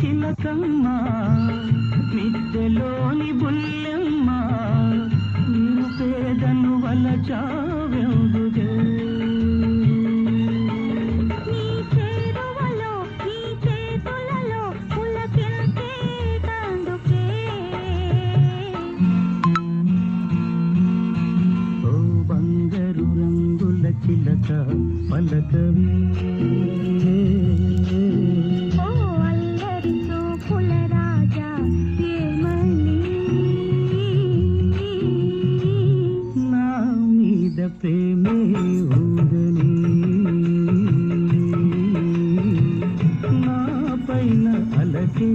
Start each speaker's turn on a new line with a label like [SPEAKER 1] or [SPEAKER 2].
[SPEAKER 1] చిలకమ్మ మిద్దెలోని బుల్లెమ్మ నిరుపేదను వలచావెందుగే
[SPEAKER 2] నీ చేరువలో నీ చేతులలో పులకించే తందుకే
[SPEAKER 1] ఓ బంగారు రంగుల చిలక పలకవే ప్రేమే ఉందని నా పైన అలకే